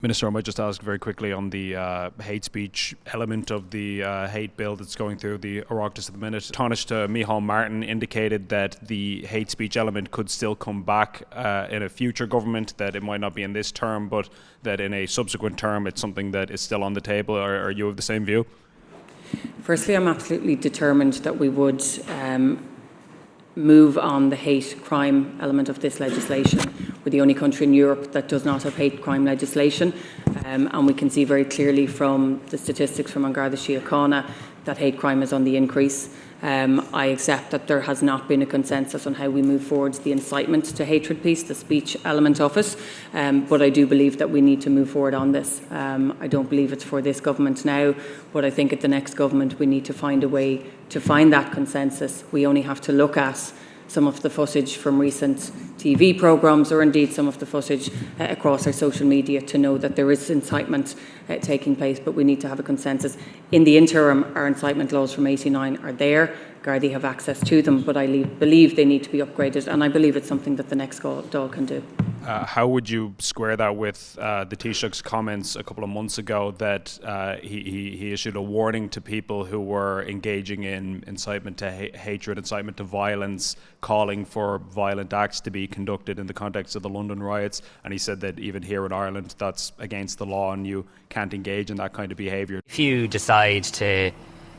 Minister, I might just ask very quickly on the hate speech element of the hate bill that's going through the Oireachtas at the minute. Taoiseach Micheál Martin indicated that the hate speech element could still come back in a future government, that it might not be in this term, but that in a subsequent term it's something that is still on the table. Are you of the same view? Firstly, I'm absolutely determined that we would move on the hate crime element of this legislation. We're the only country in Europe that does not have hate crime legislation, and we can see very clearly from the statistics from An Garda Síochána that hate crime is on the increase. I accept that there has not been a consensus on how we move forward the incitement to hatred piece, the speech element of it, but I do believe that we need to move forward on this. I don't believe it's for this government now, but I think at the next government we need to find a way to find that consensus. We only have to look at some of the footage from recent TV programmes, or indeed some of the footage across our social media, to know that there is incitement taking place, but we need to have a consensus. In the interim, our incitement laws from '89 are there. Gardaí have access to them, but I believe they need to be upgraded, and I believe it's something that the next Dáil can do. How would you square that with the Taoiseach's comments a couple of months ago that he issued a warning to people who were engaging in incitement to hatred, incitement to violence, calling for violent acts to be conducted in the context of the London riots, and he said that even here in Ireland that's against the law and you can't engage in that kind of behaviour? If you decide to,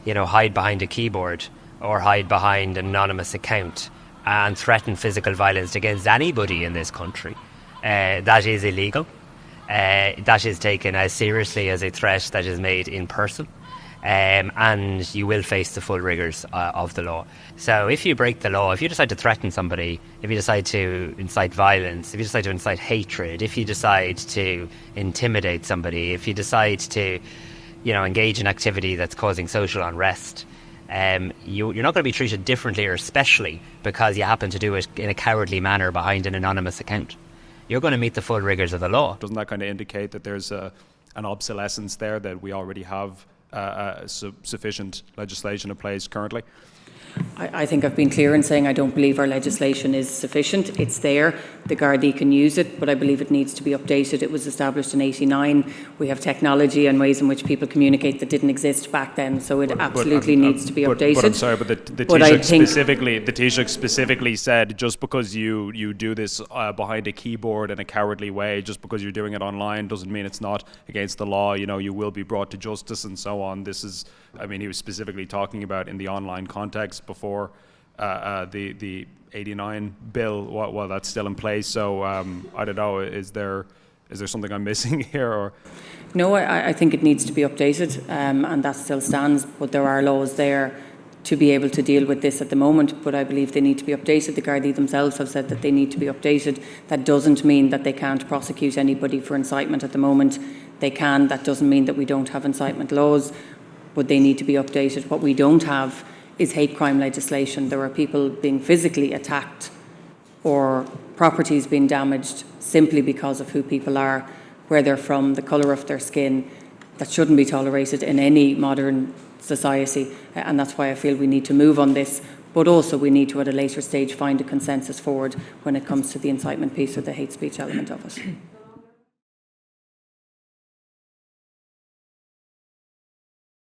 hide behind a keyboard or hide behind an anonymous account and threaten physical violence against anybody in this country, that is illegal. That is taken as seriously as a threat that is made in person, and you will face the full rigours of the law. So if you break the law, if you decide to threaten somebody, if you decide to incite violence, if you decide to incite hatred, if you decide to intimidate somebody, if you decide to engage in activity that's causing social unrest, you're not going to be treated differently or especially because you happen to do it in a cowardly manner behind an anonymous account. You're going to meet the full rigours of the law. Doesn't that kind of indicate that there's an obsolescence there, that we already have sufficient legislation in place currently? I think I've been clear in saying I don't believe our legislation is sufficient. It's there. The Gardaí can use it, but I believe it needs to be updated. It was established in '89. We have technology and ways in which people communicate that didn't exist back then, so it absolutely needs to be updated. But I'm sorry, but the Taoiseach specifically said just because you do this behind a keyboard in a cowardly way, just because you're doing it online, doesn't mean it's not against the law. You will be brought to justice and so on. He was specifically talking about in the online context before the '89 bill, while that's still in place. So I don't know, is there something I'm missing here? Or no, I think it needs to be updated, and that still stands, but there are laws there to be able to deal with this at the moment, but I believe they need to be updated. The Gardaí themselves have said that they need to be updated. That doesn't mean that they can't prosecute anybody for incitement at the moment. They can. That doesn't mean that we don't have incitement laws, but they need to be updated. What we don't have is hate crime legislation. There are people being physically attacked or properties being damaged simply because of who people are, where they're from, the colour of their skin. That shouldn't be tolerated in any modern society, and that's why I feel we need to move on this, but also we need to at a later stage find a consensus forward when it comes to the incitement piece or the hate speech element of it.